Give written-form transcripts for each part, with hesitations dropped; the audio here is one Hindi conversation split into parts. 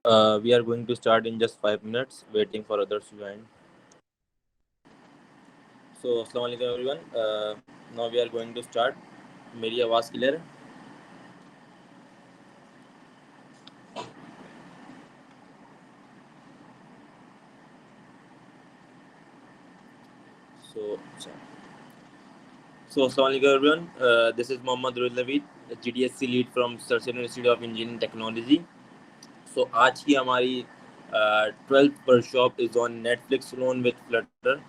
We are going to start in just 5 minutes, waiting for others to join. So, Assalamu alaikum everyone. Now we are going to start. मेरी आवाज़ क्लियर है? So Assalamu alaikum everyone. This is Mohammad Rohit Naveed, GDSC lead from Sarsen Institute of Engineering Technology. So आज की हमारी 12th workshop is on Netflix clone with Flutter.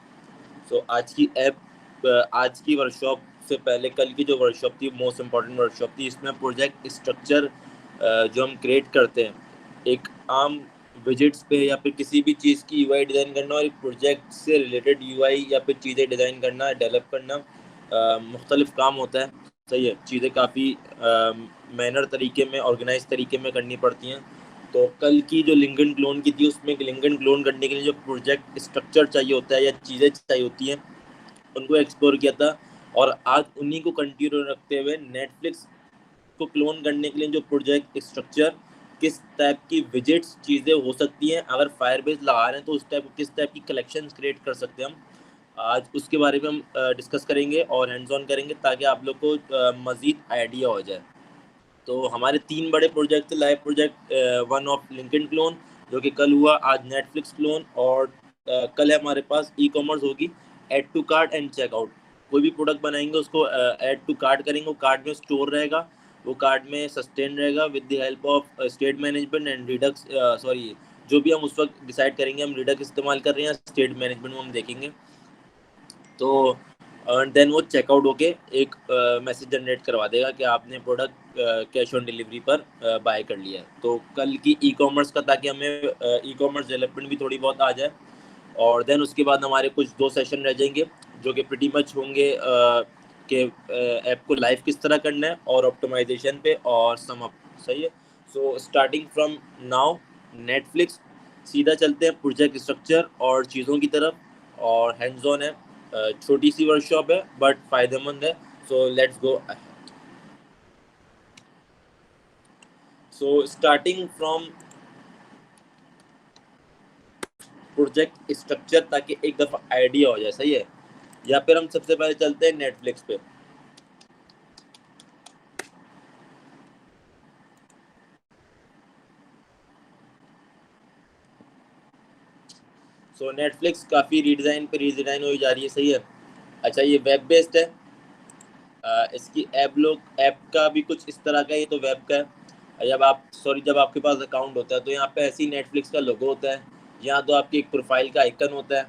So आज की वर्कशॉप से पहले कल की जो वर्कशॉप थी मोस्ट इम्पॉर्टेंट वर्कशॉप थी. इसमें प्रोजेक्ट स्ट्रक्चर जो हम क्रिएट करते हैं एक आम विजिट्स पे या फिर किसी भी चीज़ की यूआई डिज़ाइन करना और एक प्रोजेक्ट से रिलेटेड यूआई या फिर चीज़ें डिज़ाइन करना डेवलप करना मुख्तलिफ काम होता है. सही है, चीज़ें काफ़ी मैनर तरीके में ऑर्गेनाइज तरीके में करनी पड़ती हैं. तो कल की जो लिंकन क्लोन की थी उसमें लिंकन क्लोन करने के लिए जो प्रोजेक्ट स्ट्रक्चर चाहिए होता है या चीज़ें चाहिए होती हैं उनको एक्सप्लोर किया था. और आज उन्हीं को कंटिन्यू रखते हुए नेटफ्लिक्स को क्लोन करने के लिए जो प्रोजेक्ट स्ट्रक्चर, किस टाइप की विजिट्स चीज़ें हो सकती हैं, अगर फायरबेस लगा रहे हैं तो किस टाइप की कलेक्शंस क्रिएट कर सकते हैं हम, आज उसके बारे में हम डिस्कस करेंगे और हैंड्स ऑन करेंगे ताकि आप लोग को मज़ीद आइडिया हो जाए. तो हमारे 3 बड़े प्रोजेक्ट थे. Live project one of Lincoln clone जो कि कल हुआ, आज नेटफ्लिक्स क्लोन और कल है हमारे पास ई कॉमर्स होगी, add to cart and checkout. कोई भी प्रोडक्ट बनाएंगे उसको ऐड टू कार्ट करेंगे, वो कार्ट में स्टोर रहेगा, वो कार्ट में सस्टेन रहेगा with the help of state management and Redux. जो भी हम उस वक्त डिसाइड करेंगे हम रिडक्स इस्तेमाल कर रहे हैं स्टेट मैनेजमेंट में हम देखेंगे. तो देन वो चेकआउट होके एक मैसेज जनरेट करवा देगा कि आपने प्रोडक्ट कैश ऑन डिलीवरी पर बाय कर लिया है. तो कल की ई कॉमर्स का, ताकि हमें ई कॉमर्स डेवलपमेंट भी थोड़ी बहुत आ जाए. और देन उसके बाद हमारे कुछ 2 सेशन रह जाएंगे जो कि प्रीटी मच होंगे कि ऐप को लाइव किस तरह करना है और ऑप्टिमाइजेशन पे और सम अप. सही है. So starting from now Netflix सीधा चलते हैं प्रोजेक्ट स्ट्रक्चर और चीज़ों की तरफ. और हैंड्स ऑन है, छोटी सी वर्कशॉप है बट फायदेमंद है. So let's go. So starting from project structure ताकि एक दफ़ा आइडिया हो जाए. सही है. या फिर हम सबसे पहले चलते हैं नेटफ्लिक्स पे. सो नेटफ्लिक्स काफ़ी रीडिज़ाइन पे रीडिज़ाइन हो जा रही है. सही है. अच्छा, ये वेब बेस्ड है. इसकी ऐप का भी कुछ इस तरह का, ये तो वेब का है. जब आपके पास अकाउंट होता है तो यहाँ पे ऐसे ही नेटफ्लिक्स का लोगो होता है. यहाँ तो आपकी एक प्रोफाइल का आइकन होता है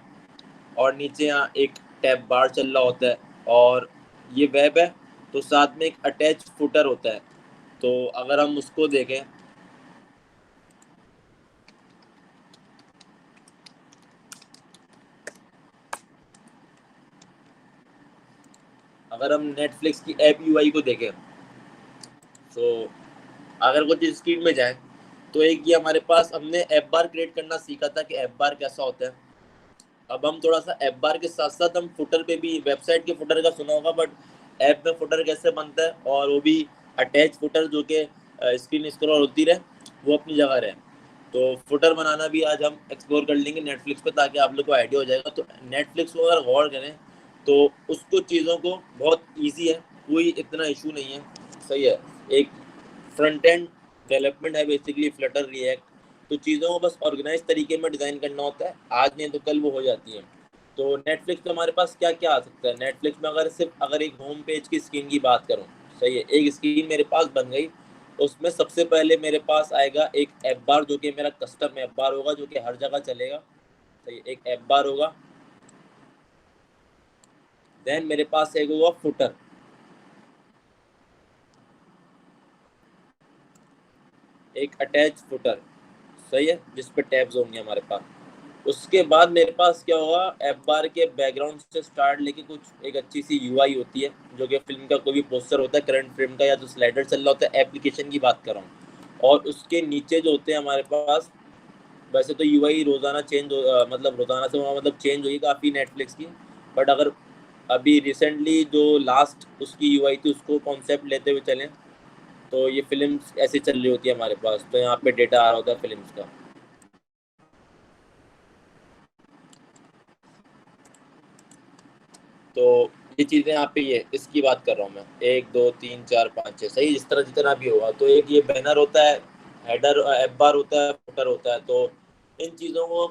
और नीचे यहाँ एक टैब बार चल रहा होता है. और ये वेब है तो साथ में एक अटैच फुटर होता है. तो अगर हम उसको देखें, अगर हम नेटफ्लिक्स की ऐप यूआई को देखें तो अगर कुछ स्क्रीन में जाए तो एक ये हमारे पास हमने ऐप बार क्रिएट करना सीखा था कि ऐप बार कैसा होता है. अब हम थोड़ा सा ऐप बार के साथ साथ हम फुटर पे भी, वेबसाइट के फुटर का सुना होगा बट ऐप में फुटर कैसे बनता है और वो भी अटैच फुटर जो कि स्क्रीन स्क्रॉल होती रहे वो अपनी जगह रहे. तो फुटर बनाना भी आज हम एक्सप्लोर कर लेंगे नेटफ्लिक्स पे ताकि आप लोग को आइडिया हो जाएगा. तो नेटफ्लिक्स को अगर गौर करें तो उसको चीज़ों को बहुत ईजी है, कोई इतना इशू नहीं है. सही है. एक फ्रंट एंड डेवलपमेंट है बेसिकली फ्लटर रिएक्ट. तो चीज़ों को बस ऑर्गेनाइज तरीके में डिज़ाइन करना होता है, आज नहीं तो कल वो हो जाती है. तो नेटफ्लिक्स में हमारे पास क्या क्या आ सकता है. नेटफ्लिक्स में अगर एक होम पेज की स्क्रीन की बात करूँ, सही है, एक स्क्रीन मेरे पास बन गई. उसमें सबसे पहले मेरे पास आएगा एक ऐप बार जो कि मेरा कस्टम ऐप बार होगा जो कि हर जगह चलेगा. सही, एक ऐप बार होगा. देन मेरे पास एक होगा फुटर, एक अटैच फुटर. सही है, जिस पे टैब्स होंगे हमारे पास. उसके बाद मेरे पास क्या होगा, ऐप बार के बैकग्राउंड से स्टार्ट लेके कुछ एक अच्छी सी यूआई होती है जो कि फिल्म का कोई भी पोस्टर होता है करंट फिल्म का या जो स्लाइडर चल रहा होता है, एप्लीकेशन की बात कर रहा हूँ. और उसके नीचे जो होते हैं हमारे पास, वैसे तो यूआई रोज़ाना मतलब रोज़ाना से मतलब चेंज हुई काफ़ी नेटफ्लिक्स की. बट अगर अभी रिसेंटली जो लास्ट उसकी यूआई थी उसको कॉन्सेप्ट लेते हुए चलें तो ये फिल्म्स ऐसे चल रही होती है हमारे पास, तो यहाँ पे डेटा आ रहा होता है फिल्म्स का। तो ये चीज़ें यहाँ पे, ये इसकी बात कर रहा हूँ मैं, 1 2 3 4 5 6 सही, जिस तरह जितना भी होगा। तो एक ये बैनर होता है, हेडर एफ बार होता है, फुटर होता है। तो इन चीज़ों को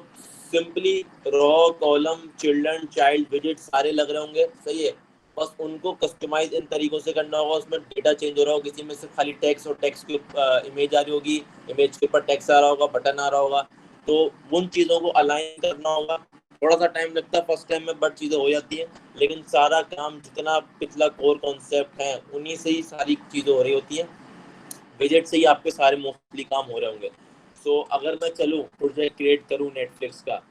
simply raw column children child visit सारे लग रहे होंगे, सही है। बस उनको कस्टमाइज इन तरीकों से करना होगा, उसमें डेटा चेंज हो रहा होगा, किसी में से खाली टेक्स्ट और टेक्स्ट की इमेज आ रही होगी, इमेज के ऊपर टेक्स्ट आ रहा होगा, बटन आ रहा होगा। तो उन चीज़ों को अलाइन करना होगा। थोड़ा सा टाइम लगता है फर्स्ट टाइम में, बट चीज़ें हो जाती हैं। लेकिन सारा काम जितना पिछला कोर कॉन्सेप्ट है उन्हीं से ही सारी चीज़ें हो रही होती हैं, विजेट से ही आपके सारे मोस्टली काम हो रहे होंगे। सो अगर मैं चलूँ प्रोजेक्ट क्रिएट करूँ नेटफ्लिक्स का,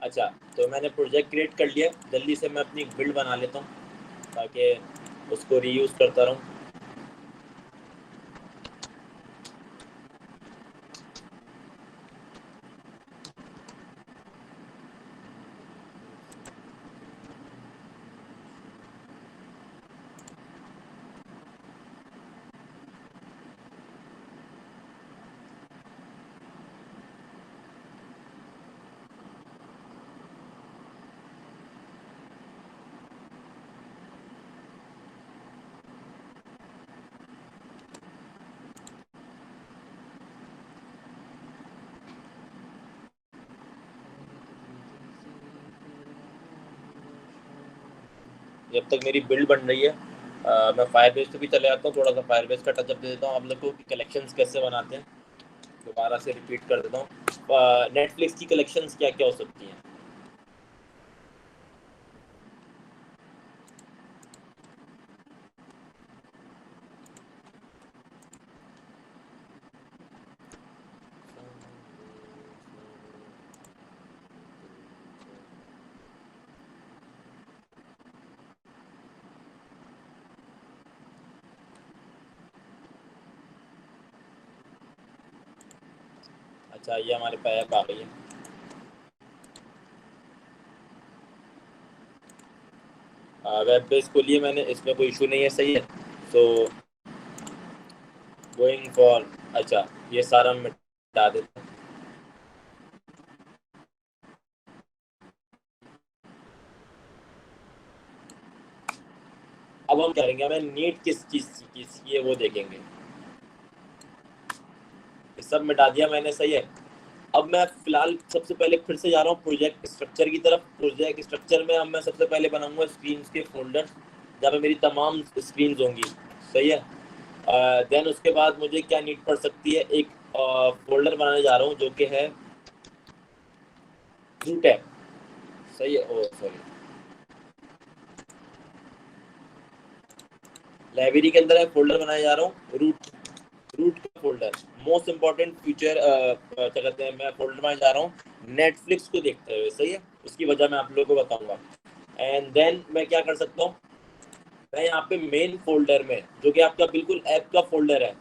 अच्छा, तो मैंने प्रोजेक्ट क्रिएट कर लिया, जल्दी से मैं अपनी बिल्ड बना लेता हूँ ताकि उसको रीयूज़ करता रहूँ। जब तक मेरी बिल्ड बन रही है, मैं फायरबेस पे भी चले जाता हूँ, थोड़ा सा फायरबेस का टचअप दे देता हूँ आप लोग को कि कलेक्शंस कैसे बनाते हैं। दोबारा से रिपीट कर देता हूँ, नेटफ्लिक्स की कलेक्शंस क्या क्या हो सकती हैं। अच्छा, ये हमारे पे ऐप आ गई है। वेब पेज को लिए मैंने, इसमें कोई इशू नहीं है, सही है। सो गोइंग फॉर, अच्छा ये सारा मिटा देते हैं। अब हम करेंगे, हमें नीड किस चीज़ की है वो देखेंगे। ये सब मिटा दिया मैंने, सही है। अब मैं फिलहाल सबसे पहले फिर से जा रहा हूँ प्रोजेक्ट स्ट्रक्चर की तरफ। प्रोजेक्ट स्ट्रक्चर में अब मैं सबसे पहले बनाऊंगा स्क्रीन के फोल्डर, जहाँ पे मेरी तमाम स्क्रीन होंगी, सही है। देन उसके बाद मुझे क्या नीड पड़ सकती है, एक फोल्डर बनाने जा रहा हूँ जो कि है रूट ऐप, सही है। ओ सॉरी, लाइब्रेरी के अंदर एक फोल्डर बनाने जा रहा हूँ, रूट। रूट का फोल्डर मोस्ट इंपॉर्टेंट फीचर, क्या कहते हैं, मैं फोल्डर बनाने जा रहा हूँ नेटफ्लिक्स को देखते हुए, सही है। उसकी वजह मैं आप लोगों को बताऊंगा। एंड देन मैं क्या कर सकता हूँ, मैं यहाँ पे मेन फोल्डर में, जो कि आपका बिल्कुल ऐप का फोल्डर है,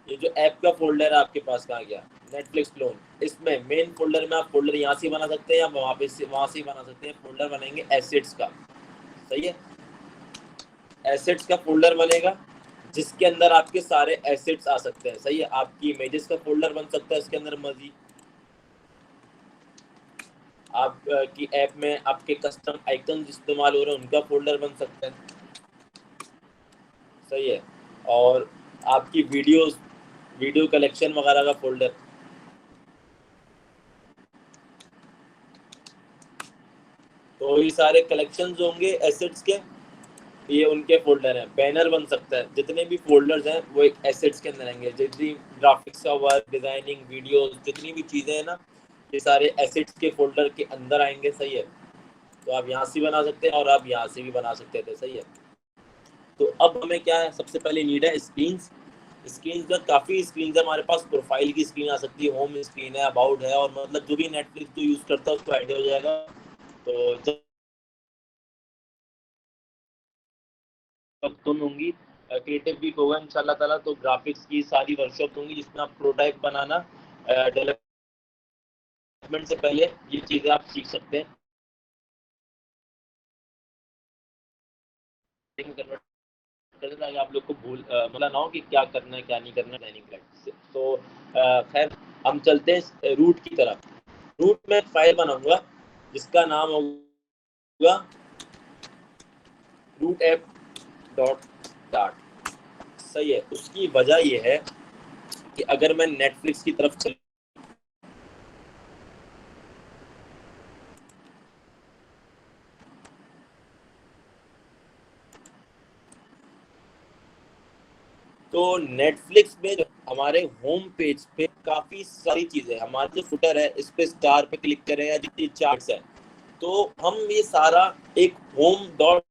ये जो ऐप का फोल्डर है आपके पास कहाँ गया, नेटफ्लिक्स क्लोन, इसमें मेन फोल्डर में आप फोल्डर यहाँ से बना सकते हैं या वहाँ से बना सकते हैं। फोल्डर बनेंगे एसेट्स का, सही है। एसेट्स का फोल्डर बनेगा जिसके अंदर आपके सारे एसेट्स आ सकते हैं, सही है। आपकी इमेजेस का फोल्डर बन सकता है इसके अंदर, मर्जी आप की ऐप में आपके कस्टम आइकन इस्तेमाल हो रहे हैं उनका फोल्डर बन सकता है, सही है। और आपकी वीडियोस वीडियो कलेक्शन वगैरह का फोल्डर। तो ये सारे कलेक्शंस होंगे एसेट्स के, ये उनके फोल्डर हैं। बैनर बन सकता है, जितने भी फोल्डर्स हैं वो एक एसेट्स के अंदर आएंगे। जितनी ग्राफिक्स का वर्क, डिजाइनिंग, वीडियोस, जितनी भी चीजें हैं ना, ये सारे एसेट्स के फोल्डर के अंदर आएंगे। सही है। तो आप यहाँ से बना सकते हैं और आप यहाँ से भी बना सकते थे। सही है। तो अब हमें क्या है, सबसे पहले नीड है स्क्रीन। स्क्रीन का काफ़ी स्क्रीन है हमारे पास। प्रोफाइल की स्क्रीन आ सकती है, होम स्क्रीन है, अबाउट है, और मतलब जो भी नेटफ्लिक्स को यूज़ करता है उसको आइडिया हो जाएगा। तो जब तुम होंगी, क्रिएटिव वीक होगा इंशाल्लाह ताला, तो ग्राफिक्स की सारी वर्कशॉप होंगी जिसमें आप प्रोटोटाइप बनाना, डेवलपमेंट से पहले ये चीज़ें आप सीख सकते हैं। कन्वर्ट करते ताकि आप लोग को भूल मतलब ना हो कि क्या करना है क्या नहीं करना प्लानिंग प्रैक्टिस से। तो खैर, हम चलते हैं रूट की तरफ। रूट में फाइल बनाऊंगा जिसका नाम होगा रूट ऐप डॉट डाट। सही है। उसकी वजह यह है कि अगर मैं नेटफ्लिक्स की तरफ चल, तो नेटफ्लिक्स में जो हमारे होम पेज पे काफी सारी चीजें, हमारा जो फुटर है इस पे स्टार पे क्लिक करें या जितनी चार्ट्स है, तो हम ये सारा एक होम डॉट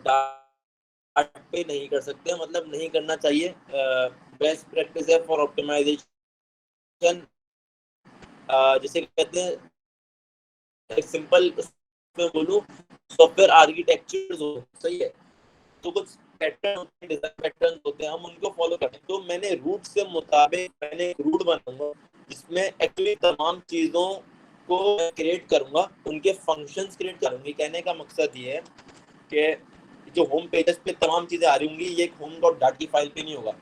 डाट पे नहीं कर सकते, मतलब नहीं करना चाहिए। बेस्ट प्रैक्टिस है फॉर ऑप्टिमाइजेशन, जिसे कहते हैं, एक सिंपल में बोलूं, सॉफ्टवेयर आर्किटेक्चर हो। सही है। तो कुछ पैटर्न होते हैं, डिजाइन पैटर्न होते हैं, हम उनको फॉलो करते हैं। तो मैंने रूट से मुताबिक मैंने एक रूट बनाऊंगा जिसमें एक्चुअली तमाम चीजों को क्रिएट करूंगा, उनके फंक्शंस क्रिएट करूंगी। कहने का मकसद ये है कि जो होम पेजेस पे तमाम चीजें आ रही होंगी, ये एक होम डॉट डाट की फाइल पे नहीं होगा,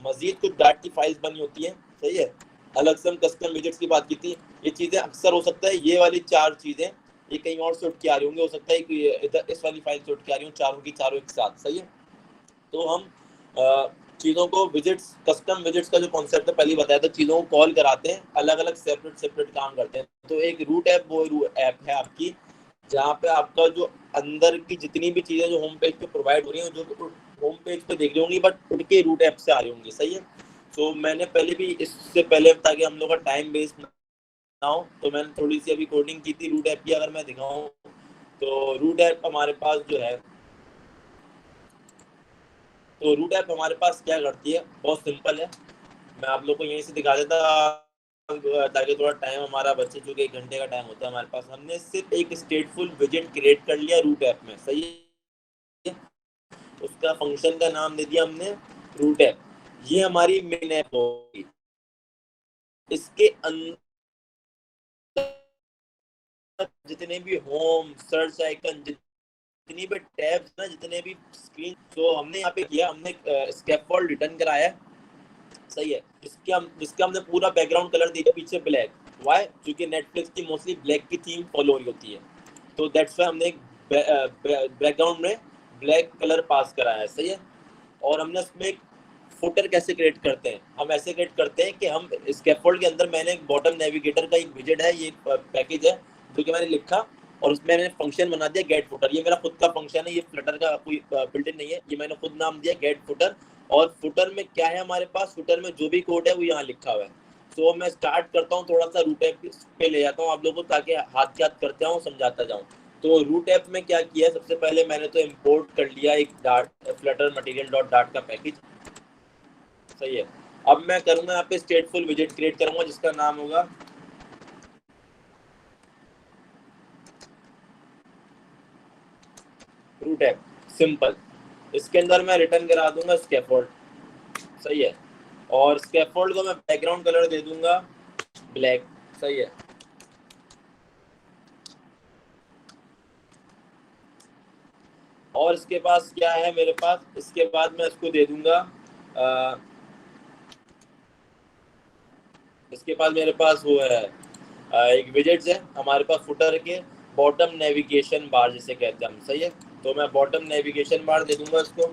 मजीद कुछ डाट की फाइल्स बनी होती है। सही है। अलग से हम कस्टम विजेट्स की बात की थी। ये चीजें अक्सर हो सकता है ये वाली चार चीजें ये कहीं और से उठ के आ रही होंगी, हो सकता है कि इधर इस वाली फाइल से उठ के आ रही हूँ, चारों की चारों एक साथ। सही है। तो हम चीज़ों को विजिट्स, कस्टम विजिट्स का जो कॉन्सेप्ट है पहले ही बताया था, चीज़ों को कॉल कराते हैं, अलग अलग सेपरेट सेपरेट काम करते हैं। तो एक रूट ऐप वो ऐप है आपकी, जहाँ पे आपका जो अंदर की जितनी भी चीज़ें जो होम पेज पे प्रोवाइड हो रही हैं, जो होम पेज पे देख रही होंगी बट उठ के रूट ऐप से आ रही होंगी। सही है। तो मैंने पहले भी, इससे पहले ताकि हम लोग का टाइम वेस्ट ना हो, तो मैंने थोड़ी सी अभी कोडिंग की थी रूट ऐप की, अगर मैं दिखाऊँ तो रूट ऐप हमारे पास जो है, तो रूट ऐप हमारे पास क्या करती है, बहुत सिंपल है। मैं आप लोग को यहीं से दिखा देता ताकि थोड़ा टाइम हमारा बचे, चूंकि 1 घंटे का टाइम होता है हमारे पास। हमने सिर्फ एक स्टेटफुल विजेट क्रिएट कर लिया रूट ऐप में। सही है। उसका फंक्शन का नाम दे दिया हमने रूट ऐप। ये हमारी मेन ऐप होगी। इसके अंदर जितने भी होम, सर्च आइकन, जितनी भी टैब्स ना, जितने भी स्क्रीन, तो हमने यहाँ पे किया, हमने स्कैफोल्ड रिटर्न कराया है। सही है। जिसका हमने पूरा बैकग्राउंड कलर दिया पीछे ब्लैक। वाई? क्योंकि नेटफ्लिक्स की मोस्टली ब्लैक की थीम फॉलो हो रही होती है, तो दैट्स वाई हमने एक बैकग्राउंड में ब्लैक कलर पास कराया है। सही है। और हमने उसमें एक फुटर कैसे क्रिएट करते हैं, हम ऐसे क्रिएट करते हैं कि हम स्कैफोल्ड के अंदर, मैंने एक बॉटम नेविगेटर का एक विजेट है, ये पैकेज है जो कि मैंने लिखा, और उसमें मैंने फंक्शन बना दिया गेट फुटर। ये मेरा खुद का फंक्शन है, ये फ्लटर का कोई बिल्ट नहीं है, ये मैंने खुद नाम दिया गेट फुटर। और फुटर में क्या है, हमारे पास फुटर में जो भी कोड है वो यहाँ लिखा हुआ है। तो मैं स्टार्ट करता हूँ, थोड़ा सा रूट ऐप पे ले जाता हूँ आप लोगों को, ताकि हाथ के हाथ करते हूँ, समझाता जाऊँ। तो रूट ऐप में क्या किया, सबसे पहले मैंने तो इम्पोर्ट कर लिया एक dot Flutter material dot dot का पैकेज। सही है। अब मैं करूंगा यहाँ पे स्टेटफुल विजेट क्रिएट करूंगा जिसका नाम होगा रूट ऐप। सिंपल। इसके अंदर मैं रिटर्न करा दूंगा स्कैफोल्ड। सही है। और स्कैफोल्ड को मैं बैकग्राउंड कलर दे दूंगा ब्लैक। सही है। और इसके पास क्या है मेरे पास, इसके बाद मैं इसको दे दूंगा इसके पास मेरे पास वो है, एक विजेट्स है हमारे पास फुटर के, बॉटम नेविगेशन बार जिसे कहते हैं हम। सही है। तो मैं बॉटम नेविगेशन बार दे दूंगा इसको।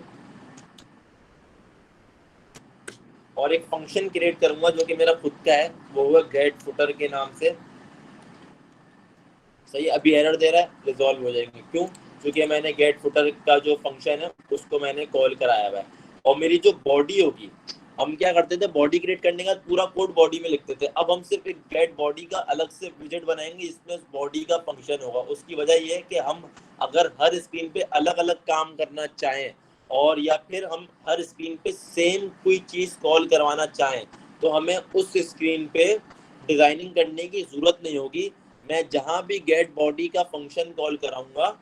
और एक फंक्शन क्रिएट करूंगा जो कि मेरा खुद का है, वो हुआ गेट फुटर के नाम से। सही, अभी एरर दे रहा है, रिजॉल्व हो जाएंगे। क्यों? क्योंकि मैंने गेट फुटर का जो फंक्शन है उसको मैंने कॉल कराया हुआ है। और मेरी जो बॉडी होगी, हम क्या करते थे, बॉडी क्रिएट करने का पूरा कोड बॉडी में लिखते थे। अब हम सिर्फ एक गेट बॉडी का अलग से विजेट बनाएंगे, इसमें उस बॉडी का फंक्शन होगा। उसकी वजह यह है कि हम अगर हर स्क्रीन पे अलग अलग काम करना चाहें, और या फिर हम हर स्क्रीन पे सेम कोई चीज कॉल करवाना चाहें, तो हमें उस स्क्रीन पे डिजाइनिंग करने की जरूरत नहीं होगी। मैं जहां भी गेट बॉडी का फंक्शन कॉल कराऊंगा,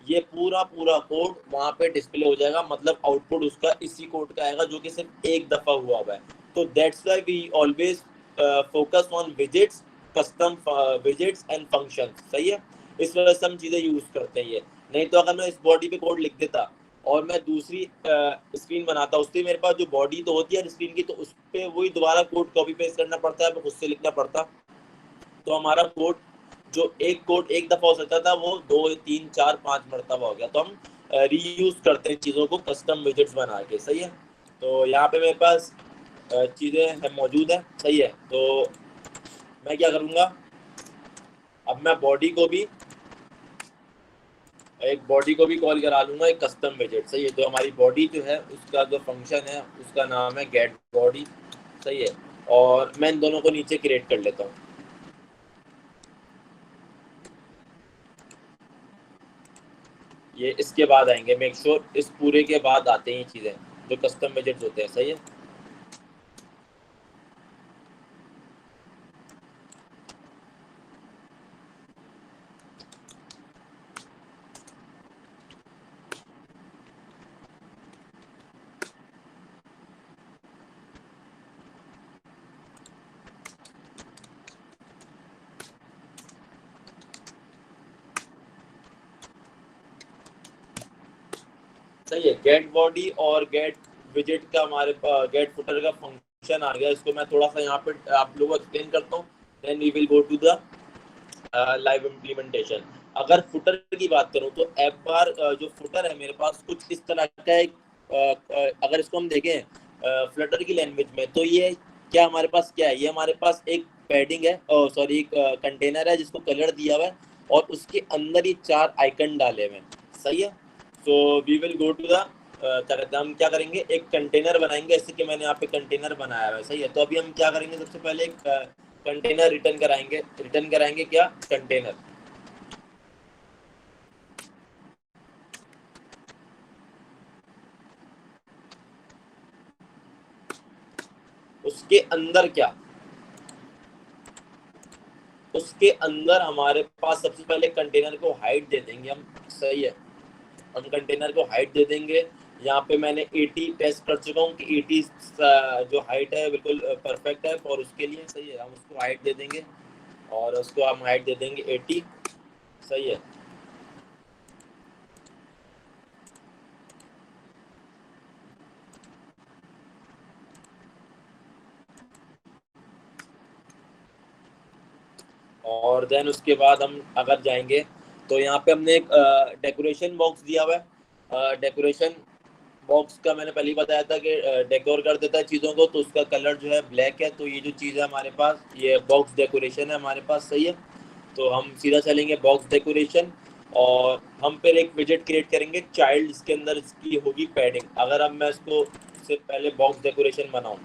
ये पूरा पूरा कोड वहां पे डिस्प्ले हो जाएगा, मतलब आउटपुट उसका इसी कोड का आएगा जो कि सिर्फ एक दफा हुआ है। तो that's why we always focus on widgets, custom widgets and functions. सही है, इस वजह से हम चीजें यूज करते हैं ये। नहीं तो अगर मैं इस बॉडी पे कोड लिख देता और मैं दूसरी स्क्रीन बनाता, उससे मेरे पास जो बॉडी तो होती है स्क्रीन की, तो उस पर वही दोबारा कोड कॉपी पेस्ट करना पड़ता है, खुद से लिखना पड़ता। तो हमारा कोड, जो एक कोड एक दफा हो सकता था, वो 2 3 4 5 मरतबा हो गया। तो हम रीयूज करते हैं चीज़ों को कस्टम विजेट्स बना के। सही है, तो यहाँ पे मेरे पास चीज़ें मौजूद है। सही है, तो मैं क्या करूँगा, अब मैं बॉडी को भी कॉल करा लूँगा एक कस्टम विजेट। सही है, तो हमारी बॉडी जो है उसका जो फंक्शन है उसका नाम है गेट बॉडी। सही है, और मैं इन दोनों को नीचे क्रिएट कर लेता हूँ। ये इसके बाद आएंगे, मेक श्योर इस पूरे के बाद आते हैं ये चीज़ें जो कस्टम बजट्स होते हैं। सही है, सही है। गेट बॉडी और गेट विजेट का हमारे पास गेट फुटर का फंक्शन आ गया। इसको मैं थोड़ा सा यहाँ पे आप लोगों को एक्सप्लेन करता हूँ, then we will go to the live implementation. अगर फुटर की बात करूं तो ऐप बार जो फुटर है मेरे पास कुछ इस तरह का एक, अगर इसको हम देखें फ्लटर की लैंग्वेज में, तो ये क्या हमारे पास क्या है, ये हमारे पास एक पैडिंग है, सॉरी एक कंटेनर है जिसको कलर दिया हुआ है, और उसके अंदर ही 4 आइकन डाले हुए हैं। सही है, so we will go to the हम क्या करेंगे, एक कंटेनर बनाएंगे, जैसे कि मैंने यहाँ पे कंटेनर बनाया हुआ है। सही है, तो अभी हम क्या करेंगे, सबसे पहले एक कंटेनर रिटर्न कराएंगे क्या, कंटेनर। उसके अंदर क्या, उसके अंदर हमारे पास सबसे पहले कंटेनर को हाइट दे देंगे हम। सही है, हम कंटेनर को हाइट दे देंगे। यहाँ पे मैंने 80 टेस्ट कर चुका हूँ कि 80 जो हाइट है बिल्कुल परफेक्ट है और उसके लिए। सही है, हम उसको हाइट दे देंगे, और उसको हम हाइट दे देंगे 80। सही है, और देन उसके बाद हम अगर जाएंगे तो यहाँ पे हमने एक डेकोरेशन बॉक्स दिया हुआ है। डेकोरेशन बॉक्स का मैंने पहले ही बताया था कि डेकोर कर देता है चीज़ों को, तो उसका कलर जो है ब्लैक है। तो ये जो चीज़ है हमारे पास, ये बॉक्स डेकोरेशन है हमारे पास। सही है, तो हम सीधा चलेंगे बॉक्स डेकोरेशन, और हम फिर एक विजेट क्रिएट करेंगे चाइल्ड, इसके अंदर इसकी होगी पैडिंग। अगर अब मैं इसको से पहले बॉक्स डेकोरेशन बनाऊं,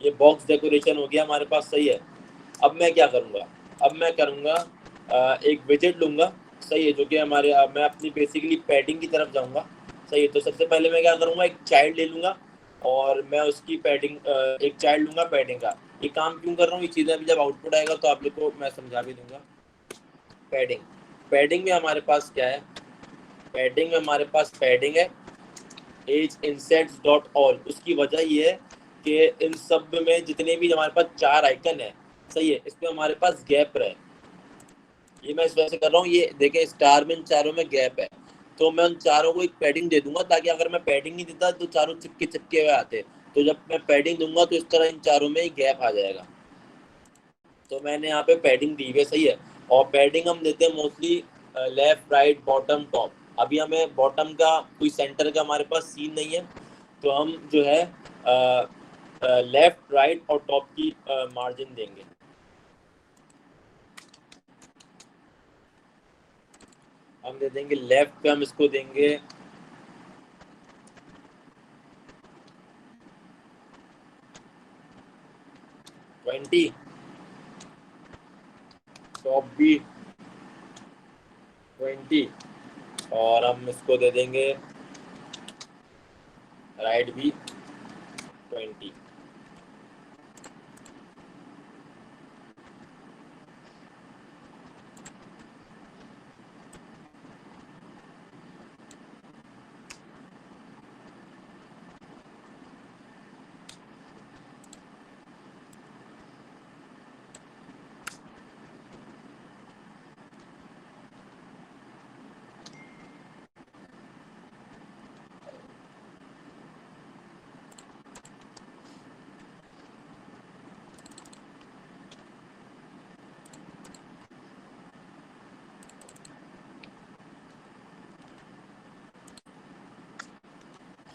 ये बॉक्स डेकोरेशन हो गया हमारे पास। सही है, अब मैं क्या करूँगा, अब मैं करूँगा एक विजेट लूँगा। सही है, जो कि हमारे मैं अपनी बेसिकली पैडिंग की तरफ जाऊँगा। सही है, तो सबसे पहले मैं क्या करूँगा, एक चाइल्ड ले लूँगा, और मैं उसकी पैडिंग एक चाइल्ड लूँगा पैडिंग का। ये काम क्यों कर रहा हूँ, ये चीज़ें अभी जब आउटपुट आएगा तो आप लोग को मैं समझा भी दूंगा। पैडिंग, पैडिंग में हमारे पास क्या है, पैडिंग में हमारे पास पैडिंग है एज इंसेट्स डॉट ऑल। उसकी वजह ये है कि इन सब में जितने भी हमारे पास 4 आइकन है, सही है, इसमें हमारे पास गैप रहे। ये मैं इस वजह से कर रहा हूँ, ये देखें स्टार में इन चारों में गैप है, तो मैं उन चारों को एक पैडिंग दे दूंगा, ताकि अगर मैं पैडिंग नहीं देता तो चारों चिपके चिपके हुए आते। तो जब मैं पैडिंग दूंगा तो इस तरह इन चारों में ही गैप आ जाएगा। तो मैंने यहाँ पे पैडिंग दी है। सही है, और पैडिंग हम देते हैं mostly left right bottom top. अभी हमें बॉटम का कोई सेंटर का हमारे पास सीन नहीं है, तो हम जो है लेफ्ट राइट और टॉप की मार्जिन देंगे। हम दे देंगे लेफ्ट पे, हम इसको देंगे 20, टॉप भी 20 और हम इसको दे देंगे राइट भी 20।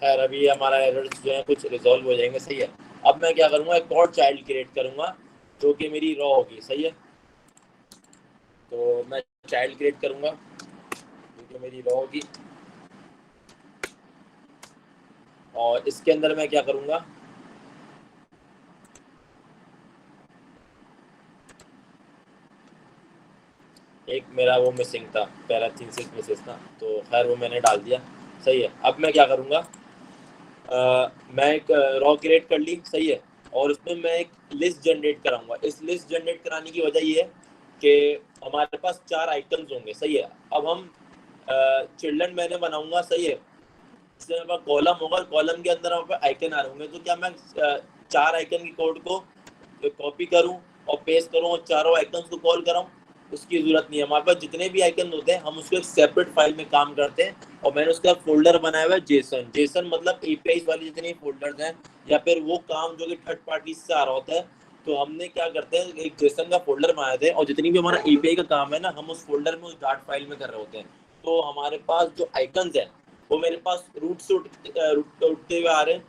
खैर अभी हमारा एरर्स जो है कुछ रिजॉल्व हो जाएंगे, सही है। अब मैं क्या करूंगा, एक और चाइल्ड क्रिएट करूंगा जो कि मेरी रॉ होगी, सही है। तो मैं चाइल्ड क्रिएट करूंगा जो मेरी रॉ होगी, और इसके अंदर मैं क्या करूंगा, एक मेरा वो मिसिंग था, पैराथीसिस मिसेस था, तो खैर वो मैंने डाल दिया, सही है। अब मैं क्या करूंगा, मैं एक रॉ क्रिएट कर ली, सही है, और उसमें मैं एक लिस्ट जनरेट कराऊंगा। इस लिस्ट जनरेट कराने की वजह ये है कि हमारे पास 4 आइकन्स होंगे, सही है। अब हम चिल्ड्रन मैंने बनाऊंगा, सही है, इसमें मेरे पास कॉलम होगा, कॉलम के अंदर हमारे आइकन आ रहे होंगे। तो क्या मैं 4 आइकन की कोड को कॉपी करूं और पेस्ट करूं और चारों आइकन्स को कॉल कराऊं, उसकी जरूरत नहीं है। हमारे पास जितने भी आइकन होते हैं हम उसको एक सेपरेट फाइल में काम करते हैं, और मैंने उसका फोल्डर बनाया हुआ है जेसन। जेसन मतलब एपीआई वाली जितनी फोल्डर्स हैं या फिर वो काम जो कि थर्ड पार्टी से आ रहा होता है, तो हमने क्या करते हैं, एक जेसन का फोल्डर बनाए थे, और जितनी भी हमारा एपीआई का काम है ना, हम उस फोल्डर में उस डार्ट फाइल में कर रहे होते हैं। तो हमारे पास जो आइकन्स हैं वो मेरे पास रूट से उठते हुए आ रहे हैं,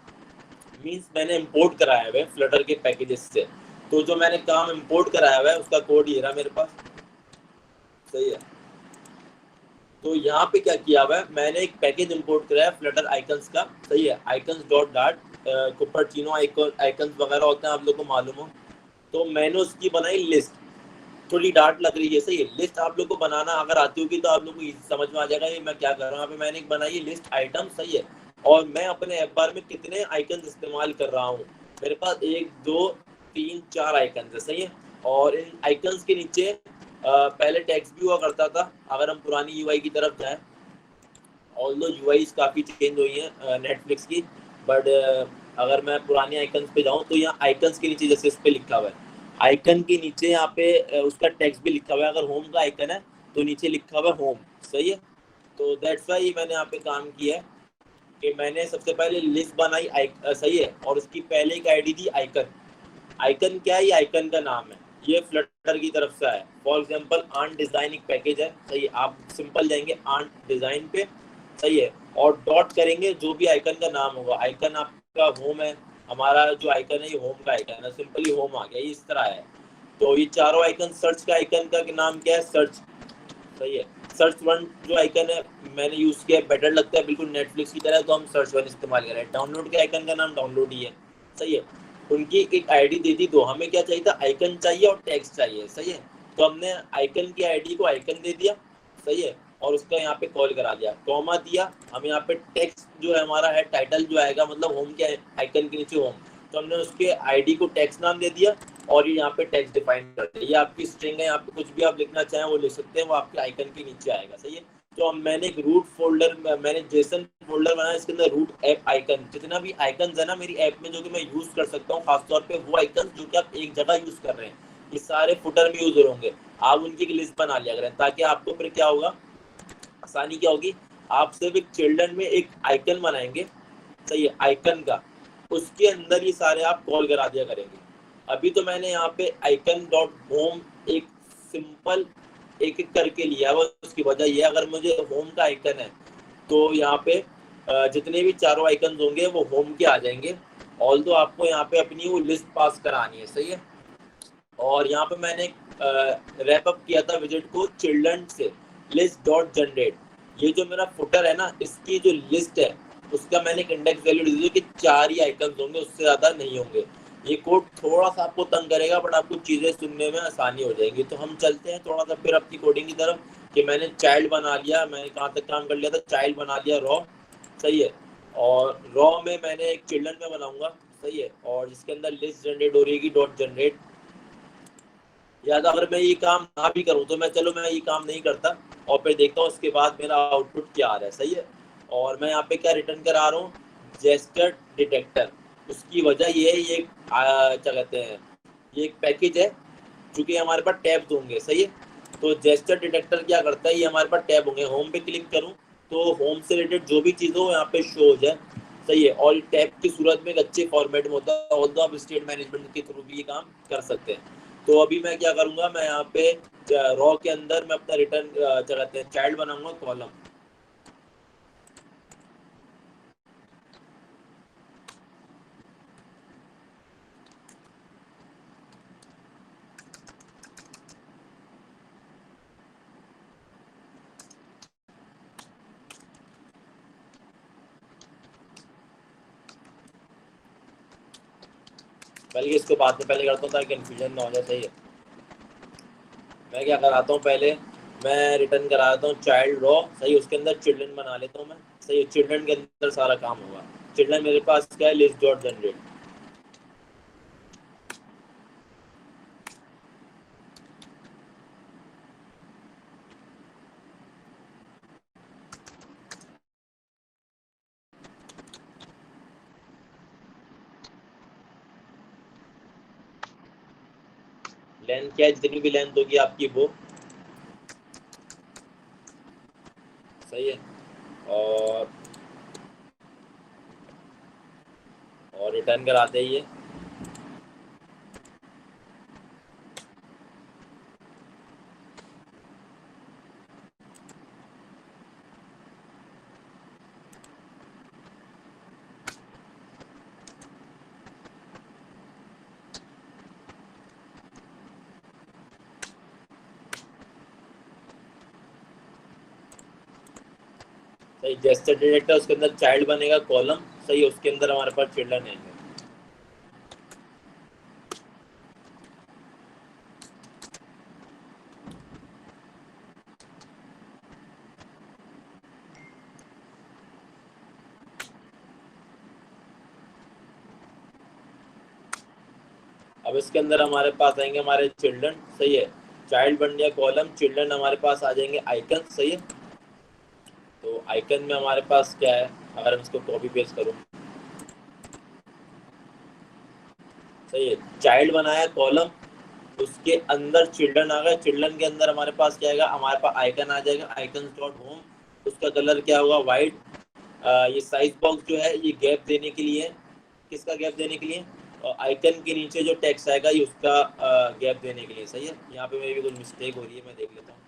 मीन्स मैंने इंपोर्ट कराया हुआ है फ्लटर के पैकेजेस से। तो जो मैंने काम इंपोर्ट कराया हुआ है उसका कोड ये रहा मेरे पास, सही है। तो यहाँ पे क्या किया हुआ है, मैंने एक पैकेज इंपोर्ट कराया फ्लटर आइकन्स का, सही है, आइकन्स डॉट डार्ट, कुपरचिनो आइकन्स वगैरह होते हैं, आप लोग को मालूम हो। तो मैंने उसकी बनाई लिस्ट, थोड़ी डार्ट लग रही है, सही है। लिस्ट आप लोग को बनाना अगर आती होगी तो आप लोग को समझ में आ जाएगा ये मैं क्या कर रहा हूँ। यहाँ पे मैंने एक बनाई है लिस्ट आइटम, सही है, और मैं अपने ऐप बार में कितने आइकन इस्तेमाल कर रहा हूँ। मेरे पास 1 2 3 4 आइकन है, सही है। और इन आइकन्स के नीचे पहले टेक्स्ट भी हुआ करता था। अगर हम पुरानी यूआई की तरफ जाएं, ऑल्दो यूआईज काफ़ी चेंज हुई है नेटफ्लिक्स की, बट अगर मैं पुरानी आइकन्स पे जाऊँ तो यहाँ आइकन्स के नीचे जैसे इस पे लिखा हुआ है, आइकन के नीचे यहाँ पे उसका टेक्स्ट भी लिखा हुआ है। अगर होम का आइकन है तो नीचे लिखा हुआ है होम, सही है। तो दैट्स वाई मैंने यहाँ पे काम किया है कि मैंने सबसे पहले लिस्ट बनाई, सही है, और उसकी पहले एक आईडी दी आइकन। आइकन क्या है, ये आइकन का नाम है, ये फ्लटर की तरफ से है। फॉर एग्जांपल आर्ट डिजाइन एक पैकेज है, सही है, आप सिंपल जाएंगे आर्ट डिजाइन पे, सही है, और डॉट करेंगे जो भी आइकन का नाम होगा। आइकन आपका होम है, हमारा जो आइकन है ये होम का आइकन है, सिंपली होम आ गया, ये इस तरह है। तो ये चारों आइकन, सर्च का आइकन का नाम क्या है, सर्च, सही है। सर्च वन जो आइकन है मैंने यूज किया, बेटर लगता है बिल्कुल नेटफ्लिक्स की तरह, तो हम सर्च वन इस्तेमाल कर रहे हैं। डाउनलोड के आइकन का नाम डाउनलोड ही है, सही है। उनकी एक आईडी दे दी, तो हमें क्या चाहिए था, आइकन चाहिए और टेक्स्ट चाहिए, सही है। तो हमने आइकन की आईडी को आइकन दे दिया, सही है, और उसका यहाँ पे कॉल करा दिया, कॉमा दिया। हम यहाँ पे टेक्स्ट जो है हमारा है, टाइटल जो आएगा मतलब होम के आइकन के नीचे होम, तो हमने उसके आईडी को टेक्स्ट नाम दे दिया, और ये यहाँ पे टेक्स्ट डिफाइन कर दिया। ये आपकी स्ट्रिंग है, यहाँ पे कुछ भी आप लिखना चाहें वो लिख सकते हैं, वो आपके आइकन के नीचे आएगा, सही है। तो मैंने एक रूट फोल्डर, मैंने जेसन फोल्डर बनाया, इसके अंदर रूट ऐप आइकन, जितना भी आइकन है ना मेरी ऐप में जो कि मैं यूज कर सकता हूँ, खासतौर पे वो आइकन जो कि आप एक जगह यूज कर रहे हैं, ये सारे फुटर में यूज होंगे। आप उनकी एक लिस्ट बना लिया करें, ताकि आपको फिर क्या होगा, आसानी क्या होगी, आप सिर्फ एक चिल्ड्रन में एक आइकन बनाएंगे, सही है, आइकन का, उसके अंदर ये सारे आप कॉल करा दिया करेंगे। अभी तो मैंने यहाँ पे आइकन डॉट होम एक सिंपल एक एक करके लिया हुआ, उसकी वजह ये, अगर मुझे होम का आइकन है तो यहाँ पे जितने भी चारों आइकन होंगे वो होम के आ जाएंगे। ऑल तो आपको यहाँ पे अपनी वो लिस्ट पास करानी है, सही है। और यहाँ पे मैंने रैप अप किया था विजिट को चिल्ड्रन से, लिस्ट डॉट जनरेट। ये जो मेरा फुटर है ना, इसकी जो लिस्ट है उसका मैंने एक इंडेक्स वैल्यू दे दी कि 4 ही आइकन होंगे, उससे ज्यादा नहीं होंगे। ये कोड थोड़ा सा आपको तंग करेगा बट आपको चीजें सुनने में आसानी हो जाएगी। तो हम चलते हैं थोड़ा सा फिर अपनी कोडिंग की तरफ, कि मैंने चाइल्ड बना लिया, मैंने कहाँ तक काम कर लिया था, चाइल्ड बना लिया रॉ, सही है। और रॉ में मैंने एक चिल्ड्रन में बनाऊंगा, सही है, और जिसके अंदर लिस्ट जनरेट हो रही है डॉट जनरेट। या तो अगर मैं ये काम ना भी करूँ तो मैं ये काम नहीं करता, और फिर देखता हूँ उसके बाद मेरा आउटपुट क्या आ रहा है, सही है। और मैं यहाँ पे क्या रिटर्न करा रहा हूँ, जेस्चर डिटेक्टर। उसकी वजह ये है, ये क्या कहते हैं, ये एक पैकेज है चूंकि हमारे पास टैब्स होंगे, सही है। तो जेस्चर डिटेक्टर क्या करता है, ये हमारे पास टैब होंगे, होम पे क्लिक करूँ तो होम से रिलेटेड जो भी चीज़ हो यहाँ पे शो हो जाए, सही है। और टैब की सूरत में एक अच्छे फॉर्मेट में होता है, और तो आप स्टेट मैनेजमेंट के थ्रू भी ये काम कर सकते हैं। तो अभी मैं क्या करूंगा, मैं यहाँ पे रॉ के अंदर मैं अपना रिटर्न क्या कहते हैं चाइल्ड बनाऊंगा कॉलम। बल्कि इसको बाद में पहले करता हूँ ताकि कंफ्यूजन ना हो जाए, सही है। मैं क्या कराता हूँ पहले, मैं रिटर्न कराता हूँ चाइल्ड रॉ, सही, उसके अंदर चिल्ड्रन बना लेता हूँ मैं, सही है। चिल्ड्रन के अंदर सारा काम होगा। चिल्ड्रन मेरे पास क्या है, लिस्ट डॉट जनरेट। लेंथ क्या है, जितनी भी लेंथ होगी आपकी वो, सही है। और रिटर्न कराते ही है। सही, जेस्चर डिटेक्टर उसके अंदर चाइल्ड बनेगा कॉलम, सही है, उसके अंदर हमारे पास चिल्ड्रन है। अब इसके अंदर हमारे पास आएंगे हमारे चिल्ड्रन, सही है। चाइल्ड बन गया कॉलम, चिल्ड्रन हमारे पास आ जाएंगे आइकन, सही है। तो आइकन में हमारे पास क्या है, अगर हम इसको कॉपी पेस्ट करूँ, सही है, चाइल्ड बनाया कॉलम, उसके अंदर चिल्ड्रन आ गए, चिल्ड्रन के अंदर हमारे पास क्या आएगा, हमारे पास आइकन आ जाएगा, आइकन डॉट होम। उसका कलर क्या होगा, व्हाइट। ये साइज बॉक्स जो है ये गैप देने के लिए, किसका गैप देने के लिए, आइकन के नीचे जो टेक्स्ट आएगा ये उसका गैप देने के लिए, सही है। यहाँ पे मेरी कुछ मिस्टेक हो रही है, मैं देख लेता हूँ।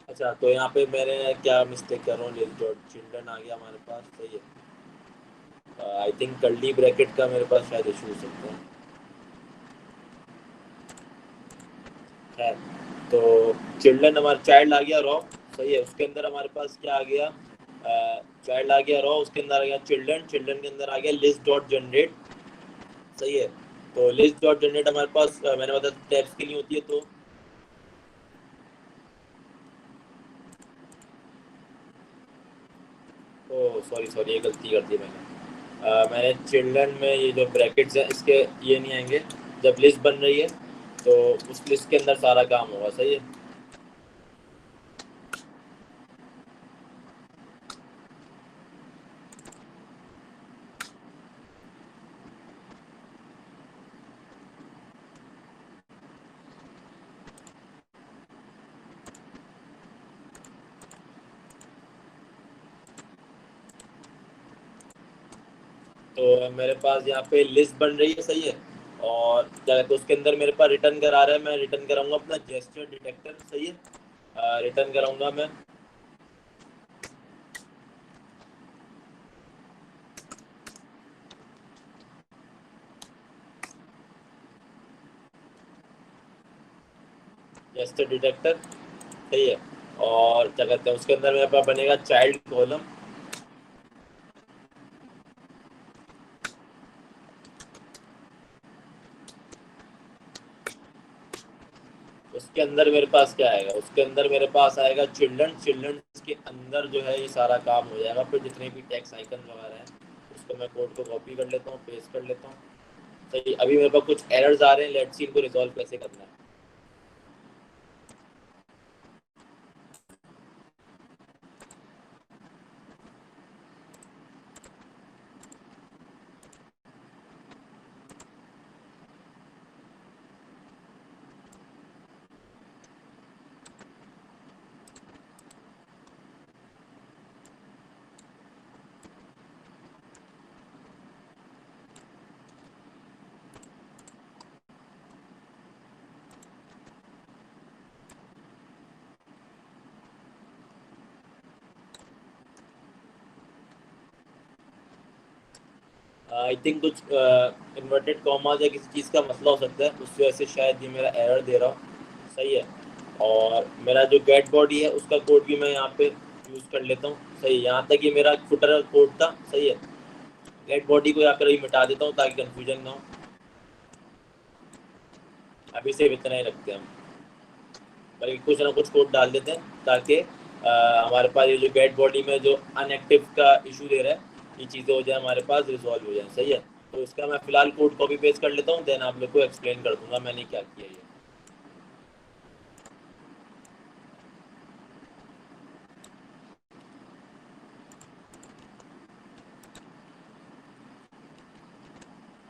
अच्छा, तो यहाँ पे मैंने क्या मिस्टेक कर रहा हूँ, डॉट चिल्ड्रन आ गया हमारे पास, सही है। आई थिंक कर्ली ब्रैकेट का मेरे पास शायद इशू हो सकता है। खैर, तो चिल्ड्रन हमारा चाइल्ड आ गया रॉ, सही है। उसके अंदर हमारे पास क्या आ गया, चाइल्ड आ गया रॉ, उसके अंदर आ गया चिल्ड्रन, चिल्ड्रन के अंदर आ गया लिस्ट डॉट जनरेट। सही है। तो लिस्ट डॉट जनरेट हमारे पास मैंने बताया टैब्स के लिए होती है। तो ओ सॉरी सॉरी, ये गलती कर दी मैंने। मैंने चिल्ड्रन में ये जो ब्रैकेट्स हैं इसके ये नहीं आएंगे। जब लिस्ट बन रही है तो उस लिस्ट के अंदर सारा काम होगा। सही है। तो मेरे पास यहाँ पे लिस्ट बन रही है। सही है। और क्या कहते हैं उसके अंदर मेरे पास रिटर्न कर आ रहा है, मैं रिटर्न कराऊंगा अपना जेस्चर डिटेक्टर। सही है। रिटर्न कराऊंगा मैं। Gesture detector. सही है। और क्या कहते हैं उसके अंदर मेरे पास बनेगा चाइल्ड कॉलम। उसके अंदर मेरे पास क्या आएगा, उसके अंदर मेरे पास आएगा चिल्ड्रन। चिल्ड्रन के अंदर जो है ये सारा काम हो जाएगा। फिर जितने भी टैक्स आइकन वगैरह हैं उसको मैं कोड को कॉपी कर लेता हूँ, पेस्ट कर लेता हूँ। सही। अभी मेरे पास कुछ एरर्स आ रहे हैं, लेट्स सी इनको रिजॉल्व कैसे करना है। आई थिंक कुछ इन्वर्टेड कॉमास या किसी चीज़ का मसला हो सकता है, उस वजह से शायद ये मेरा एरर दे रहा हूँ। सही है। और मेरा जो गेट बॉडी है उसका कोड भी मैं यहाँ पे यूज़ कर लेता हूँ। सही है। यहाँ तक ये मेरा फुटर कोड था। सही है। गेट बॉडी को यहाँ पर अभी मिटा देता हूँ ताकि कंफ्यूजन ना हो। अभी सिर्फ इतना ही रखते हैं हम, बल्कि कुछ ना कुछ कोड डाल देते हैं ताकि हमारे पास ये जो गेट बॉडी में जो अनएक्टिव का इशू दे रहा है ये चीज़ें हो जाए, हमारे पास रिजॉल्व हो जाए। सही है। तो इसका मैं फिलहाल कोड कॉपी पेस्ट कर लेता हूँ, देन आप लोग को एक्सप्लेन कर दूंगा मैंने क्या किया ये।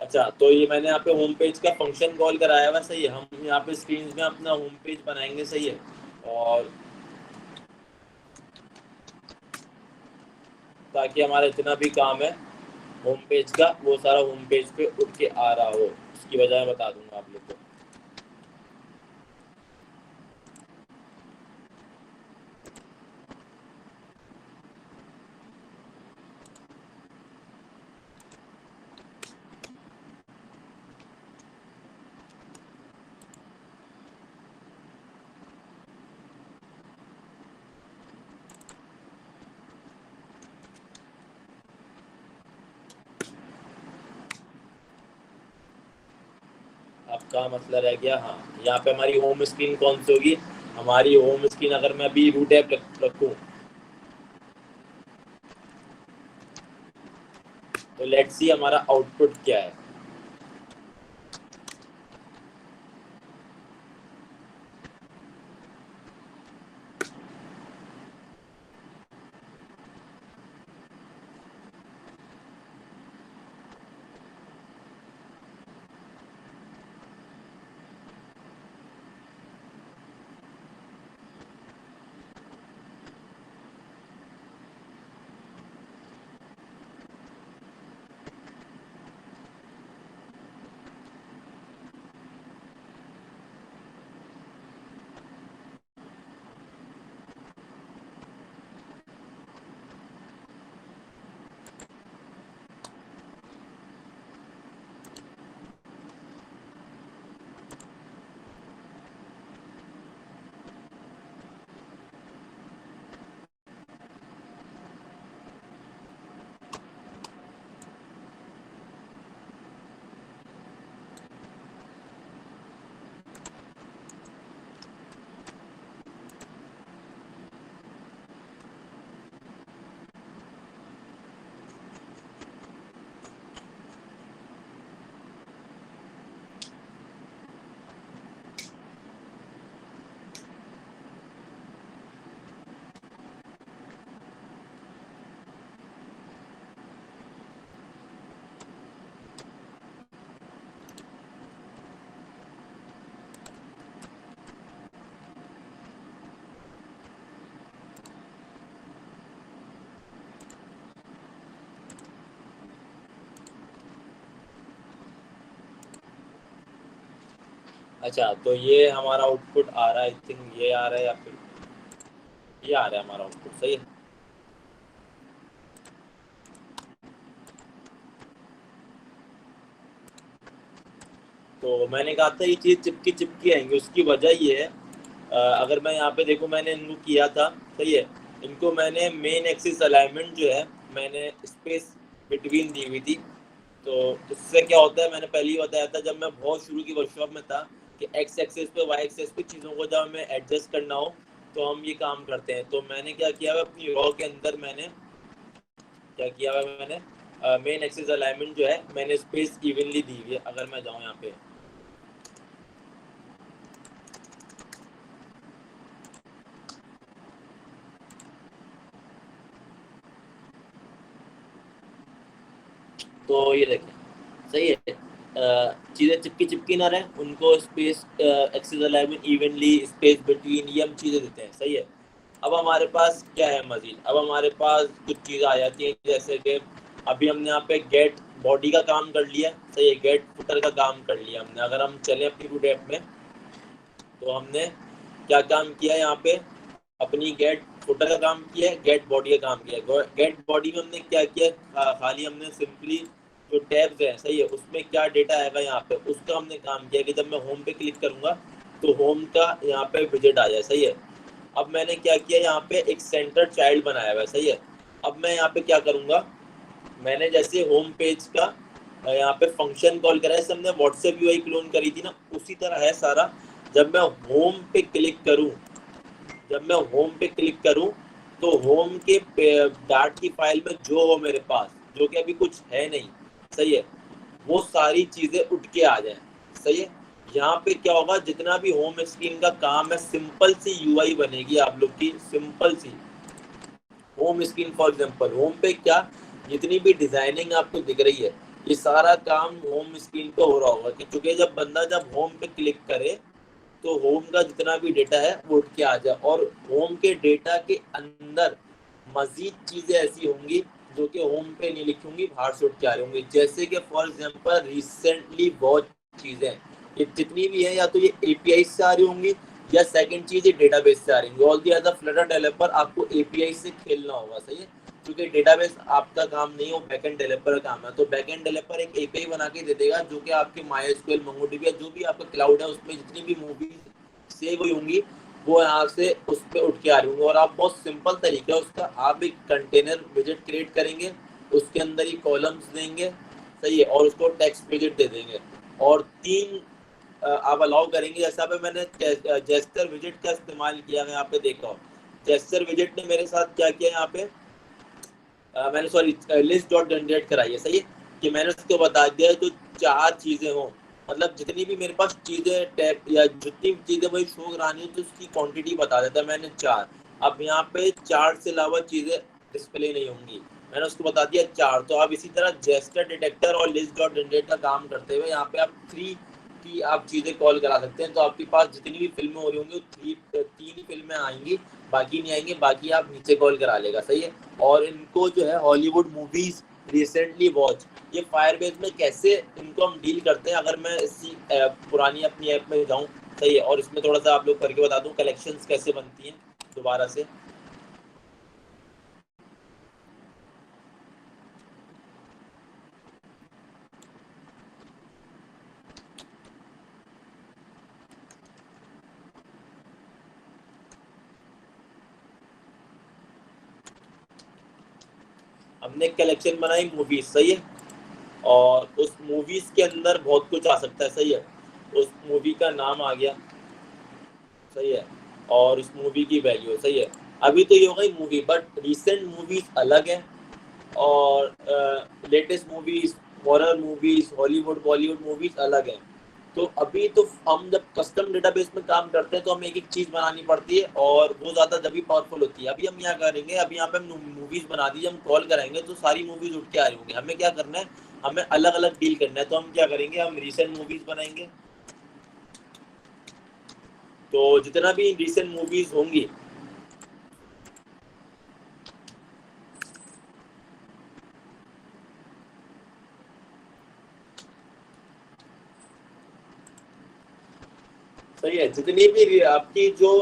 अच्छा, तो ये मैंने यहाँ पे होम पेज का फंक्शन कॉल कराया हुआ। सही है। हम यहाँ पे स्क्रीन में अपना होम पेज बनाएंगे। सही है। और ताकि हमारा जितना भी काम है होम पेज का वो सारा होम पेज पे उठ के आ रहा हो, उसकी वजह मैं बता दूंगा आप लोग को। अब का मसला रह गया, हाँ, यहाँ पे हमारी होम स्क्रीन कौन सी होगी। हमारी होम स्क्रीन अगर मैं अभी रूट ऐप रखूँ तो लेट्स सी हमारा आउटपुट क्या है। अच्छा, तो ये हमारा आउटपुट आ रहा है, आई थिंक ये आ रहा है या फिर ये आ रहा है हमारा आउटपुट, सही है। तो मैंने कहा था ये चीज़ चिपकी चिपकी आएंगी, उसकी वजह ये है, अगर मैं यहाँ पे देखूँ मैंने इनको किया था, सही है, इनको मैंने मेन एक्सिस अलाइनमेंट जो है मैंने स्पेस बिटवीन दी हुई थी। तो इससे क्या होता है, मैंने पहले ही बताया था जब मैं बहुत शुरू की वर्कशॉप में था कि एक्स एक्सेस पे वाई एक्सेस पे चीज़ों को जब हमें एडजस्ट करना हो तो हम ये काम करते हैं। तो मैंने क्या किया है अपनी रॉ के अंदर, मैंने क्या किया है, मैंने मेन एक्सिस अलाइनमेंट जो है मैंने स्पेस इवनली दी हुई है। अगर मैं जाऊँ यहाँ पे, तो ये देखें, सही है, चीज़ें चिपकी चिपकी ना रहे, उनको space axis alignment evenly, space between, ये हम चीज़ें देते हैं, सही है। अब हमारे पास क्या है मजीद, अब हमारे पास कुछ चीज़ आ जाती है, जैसे कि अभी हमने यहाँ पे गेट बॉडी का काम कर लिया, सही है, गेट फुटर का काम कर लिया हमने। अगर हम चले अपनी रूट ऐप में, तो हमने क्या काम किया यहाँ पे, अपनी गेट फुटर का काम किया है, गेट बॉडी का काम किया है। गेट बॉडी में हमने क्या किया, खाली हमने सिंपली जो टैब्स है, सही है, उसमें क्या डेटा आएगा यहाँ पे उसका हमने काम किया कि जब मैं होम पे क्लिक करूंगा तो होम का यहाँ पे विजिट आ जाए, सही है। अब मैंने क्या किया, यहाँ पे एक सेंटर चाइल्ड बनाया हुआ है, सही है। अब मैं यहाँ पे क्या करूंगा, मैंने जैसे होम पेज का यहाँ पे फंक्शन कॉल करा है, हमने व्हाट्सएप यूआई क्लोन करी थी ना, उसी तरह है सारा। जब मैं होम पे क्लिक करूँ, जब मैं होम पे क्लिक करूं तो होम के डार्ट की फाइल में जो हो मेरे पास, जो कि अभी कुछ है नहीं, सही है, वो सारी चीजें उठ के आ जाए, सही है। यहाँ पे क्या होगा, जितना भी होम स्क्रीन का काम है, सिंपल सी यूआई बनेगी आप लोग की, सिंपल सी home screen. For example home पे क्या, जितनी भी डिजाइनिंग आपको दिख रही है, ये सारा काम होम स्क्रीन पे हो रहा होगा कि चूंकि जब बंदा जब होम पे क्लिक करे तो होम का जितना भी डेटा है वो उठ के आ जाए, और होम के डेटा के अंदर मजीद चीजें ऐसी होंगी जो कि होम पे नहीं लिखी होंगी, बाहर से उठ के आ रही होंगी। जैसे कि फॉर एग्जांपल रिसेंटली बहुत चीजें, ये जितनी भी है या तो ये एपीआई से आ रही होंगी, या सेकंड चीज ये डेटाबेस से आ रही होंगी। All the as a Flutter developer आपको एपीआई से खेलना होगा, सही है, क्योंकि डेटाबेस आपका काम नहीं है, वो बैकएंड डेवलपर का काम है। तो बैकएंड डेवलपर एक एपीआई बना के दे देगा जो कि आपके माइस्क्यूएल, मोंगोडीबी या जो भी आपका क्लाउड है उसमें जितनी भी मूवीज सेव हुई होंगी वो यहाँ से उस पर उठ के आ रही होंगी। और आप बहुत सिंपल तरीका है उसका, आप एक कंटेनर विजिट क्रिएट करेंगे, उसके अंदर ही कॉलम्स देंगे, सही है, और उसको टेक्स्ट विजिट दे देंगे, और तीन आप अलाउ करेंगे। जैसा पे मैंने जेस्टर विजिट का इस्तेमाल किया है, यहाँ पे देखा हो, जेस्टर विजिट ने मेरे साथ क्या किया यहाँ पे, मैंने सॉरी लिस्ट डॉट जनरेट कराई है, सही है, कि मैंने उसको बता दिया जो चार चीजें हों, मतलब जितनी भी मेरे पास चीजें टैब या जितनी चीजें वही शो करानी है तो उसकी क्वांटिटी बता देता है मैंने चार। अब यहाँ पे चार से अलावा चीजें डिस्प्ले नहीं होंगी, मैंने उसको बता दिया चार। तो आप इसी तरह जेस्टर डिटेक्टर और लिस्ट डॉट जनरेट का काम करते हुए यहाँ पे आप थ्री की आप चीजें कॉल करा सकते हैं। तो आपके पास जितनी भी फिल्में हो रही होंगी तीन ही फिल्में आएंगी, बाकी नहीं आएंगी, बाकी आप नीचे कॉल करा लेगा, सही है। और इनको जो है हॉलीवुड मूवीज रिसेंटली वॉच, ये फायरबेस में कैसे इनको हम डील करते हैं, अगर मैं इसी पुरानी अपनी ऐप में जाऊं, सही है, और इसमें थोड़ा सा आप लोग करके बता दूं कलेक्शंस कैसे बनती हैं दोबारा से। हमने कलेक्शन बनाई मूवीज, सही है, और उस मूवीज के अंदर बहुत कुछ आ सकता है, सही है, उस मूवी का नाम आ गया, सही है, और उस मूवी की वैल्यू, सही है। अभी तो ये हो गई मूवी, बट रिसेंट मूवीज अलग है, और latest movies, horror movies, Hollywood Bollywood movies अलग है। तो अभी तो हम जब कस्टम डेटाबेस में काम करते हैं तो हमें एक एक चीज बनानी पड़ती है, और वो ज्यादा जब भी पावरफुल होती है। अभी हम यहाँ करेंगे, अभी यहाँ पे हम मूवीज बना दी, हम कॉल कराएंगे तो सारी मूवीज उठ के आ रही होंगी। हमें क्या करना है, हमें अलग अलग डील करना है। तो हम क्या करेंगे, हम रिसेंट मूवीज बनाएंगे, तो जितना भी रिसेंट मूवीज होंगी, सही है। जितनी भी आपकी जो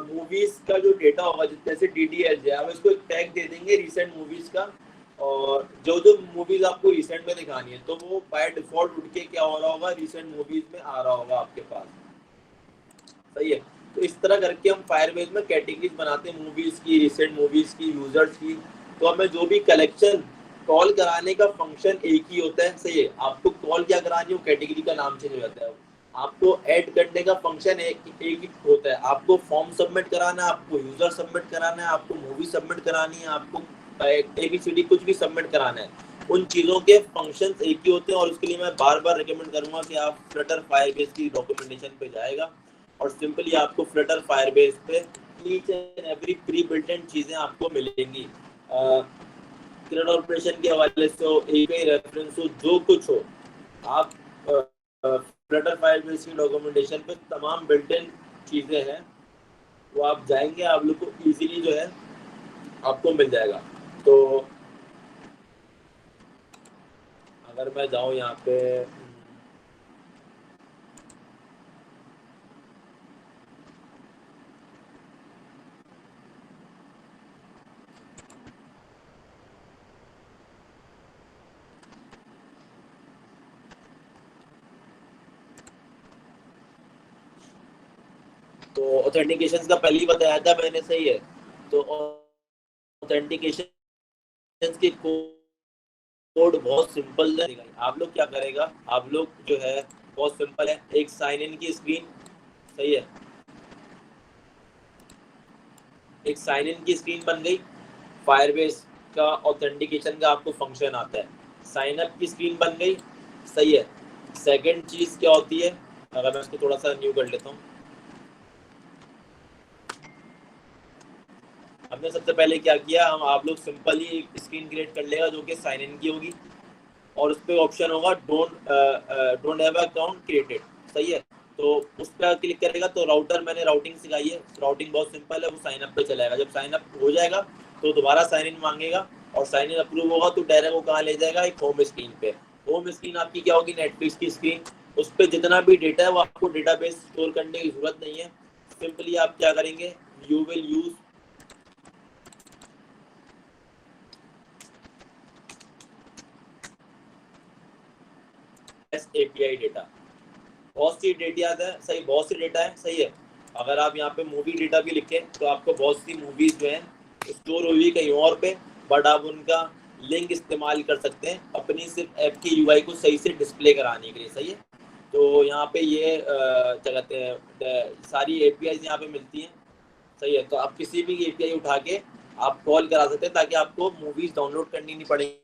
मूवीज का जो डेटा होगा, जैसे डीडीएल है, हम इसको एक टैग दे देंगे रिसेंट मूवीज का। और जो जो मूवीज आपको रिसेंट में दिखानी है, तो वो बाय डिफॉल्ट उठ के क्या हो रहा होगा, रिसेंट मूवीज में आ रहा होगा आपके पास। सही है। तो इस तरह करके हम फायरबेस में कैटेगरीज बनाते हैं, मूवीज की, रिसेंट मूवीज की, यूजर्स की। तो हमें जो भी कलेक्शन कॉल कराने का फंक्शन एक ही होता है। सही है। आपको कॉल क्या करानी हो, कैटेगरी का नाम चेंज हो जाता है। आपको ऐड करने का फंक्शन एक ही होता है। आपको फॉर्म सबमिट कराना है, आपको यूजर सबमिट कराना है, आपको मूवी सबमिट करानी है, आपको एबीसीडी कुछ भी सबमिट कराना है। उन चीज़ों के फंक्शंस एक ही होते हैं। और उसके लिए मैं बार बार रिकमेंड करूंगा कि आप फ्लटर फायरबेस की डॉक्यूमेंटेशन पे जाएगा, और सिंपली आपको फ्लटर फायरबेस पे each and every pre built in चीज़ें आपको मिलेंगी। क्रेड ऑपरेशन के हवाले से हो, एपीआई रेफरेंस हो, जो कुछ हो, आप फ्लटर फायरबेस की डॉक्यूमेंटेशन पे तमाम बिल्ट इन चीज़ें हैं, वो आप जाएंगे, आप लोग को इजीली जो है आपको मिल जाएगा। तो अगर मैं जाऊँ यहाँ पे, तो ऑथेंटिकेशन का पहले ही बताया था मैंने। सही है। तो ऑथेंटिकेशन के कोड बहुत सिंपल है। आप लोग क्या करेगा, आप लोग जो है, बहुत सिंपल है, एक साइन इन की स्क्रीन। सही है। एक साइन इन की स्क्रीन बन गई। फायरबेस का ऑथेंटिकेशन का आपको फंक्शन आता है। साइन अप की स्क्रीन बन गई। सही है। सेकंड चीज क्या होती है, अगर मैं इसको थोड़ा सा न्यू कर लेता हूँ। हमने सबसे पहले क्या किया, हम आप लोग सिंपली एक स्क्रीन क्रिएट कर लेगा जो कि साइन इन की होगी। और उस पर ऑप्शन होगा डोंट हैव अकाउंट क्रिएटेड। सही है। तो उस पर क्लिक करेगा तो राउटर, मैंने राउटिंग सिखाई है, राउटिंग बहुत सिंपल है, वो साइन अप पे चलाएगा। जब साइन अप हो जाएगा तो दोबारा साइन इन मांगेगा, और साइन इन अप्रूव होगा तो डायरेक्ट वो कहाँ ले जाएगा, एक होम स्क्रीन पे। होम स्क्रीन आपकी क्या होगी, नेटफ्लिक्स की स्क्रीन। उस पर जितना भी डेटा है वो आपको डेटाबेस स्टोर करने की जरूरत नहीं है। सिंपली आप क्या करेंगे, you will use S API data. बहुत सी डेटा है। सही, बहुत सी डेटा है। सही है। अगर आप यहाँ पे मूवी डेटा भी लिखें तो आपको बहुत सी मूवीज जो है स्टोर हुई कहीं और पे, बट आप उनका लिंक इस्तेमाल कर सकते हैं अपनी सिर्फ ऐप की यूआई को सही से डिस्प्ले कराने के लिए। सही है। तो यहाँ पे ये क्या कहते हैं, सारी एपीआई यहाँ पे मिलती हैं। सही है। तो आप किसी भी एपीआई उठा के आप कॉल करा सकते हैं, ताकि आपको मूवीज डाउनलोड करनी नहीं पड़ेगी।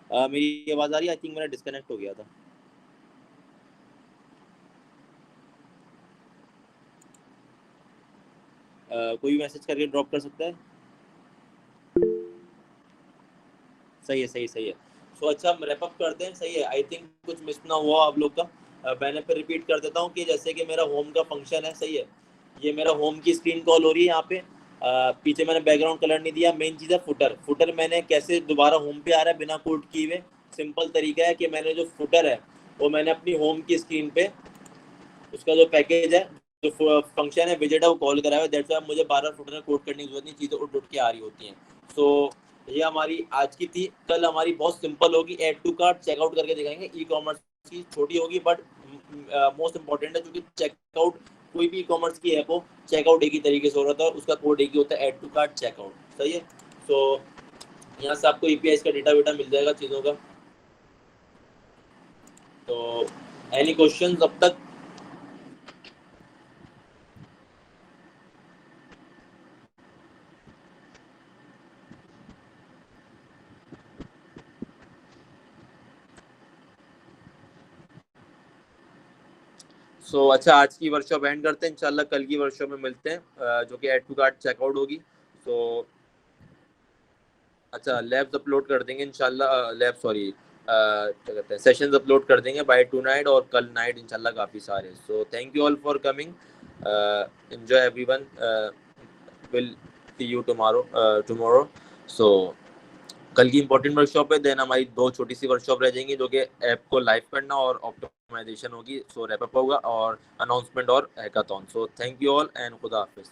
मेरी आवाज़ आ रही है? आई थिंक मेरा डिस्कनेक्ट हो गया था। कोई भी मैसेज करके ड्रॉप कर सकता है। सही है, सही है। सो अच्छा, हम रैप अप करते हैं। सही है, आई थिंक कुछ मिस ना हुआ आप लोग का। मैंने फिर रिपीट कर देता हूँ कि जैसे कि मेरा होम का फंक्शन है। सही है, ये मेरा होम की स्क्रीन कॉल हो रही है यहाँ पे। पीछे मैंने बैकग्राउंड कलर नहीं दिया। मेन चीज़ है फुटर। फुटर मैंने कैसे दोबारा होम पे आ रहा है बिना कोड किए हुए। सिंपल तरीका है कि मैंने जो फुटर है वो मैंने अपनी होम की स्क्रीन पे उसका जो पैकेज है, जो फंक्शन है, विजेट है, वो कॉल करा हुआ है। दैट्स व्हाई मुझे बार बार फुटर में कोड करने की जरूरत नहीं, चीज़ें उठ उठ के आ रही होती हैं। सो ये हमारी आज की थी। कल हमारी बहुत सिंपल होगी, ऐड टू कार्ट चेकआउट करके दिखाएंगे। ई कॉमर्स की छोटी होगी बट मोस्ट इंपॉर्टेंट है, क्योंकि चेकआउट कोई भी ई कॉमर्स की ऐप हो, चेकआउट एक ही तरीके से हो रहा था और उसका कोड एक ही होता है, ऐड टू कार्ट चेकआउट। सही है। सो यहाँ से आपको ईपीआई का डेटा वेटा मिल जाएगा चीज़ों का। तो एनी क्वेश्चन अब तक? अच्छा, आज की वर्कशॉप एंड करते हैं। इंशाल्लाह कल की वर्कशॉप में मिलते हैं, जो कि ऐड टू कार्ट चेकआउट होगी। सो अच्छा, लैब्स अपलोड कर देंगे इंशाल्लाह। लैब सॉरी, क्या कहते हैं, सेशंस अपलोड कर देंगे बाय टू नाइट, और कल नाइट इंशाल्लाह काफ़ी सारे। So thank you all for coming. Enjoy everyone. Will see you tomorrow. So कल की इंपॉर्टेंट वर्कशॉप है। देन हमारी दो छोटी सी वर्कशॉप रह जाएंगी, जो कि ऐप को लाइव करना और ऑप्टिमाइजेशन होगी। सो रैप अप होगा और अनाउंसमेंट और hackathon. So thank you all and खुदा हाफिज।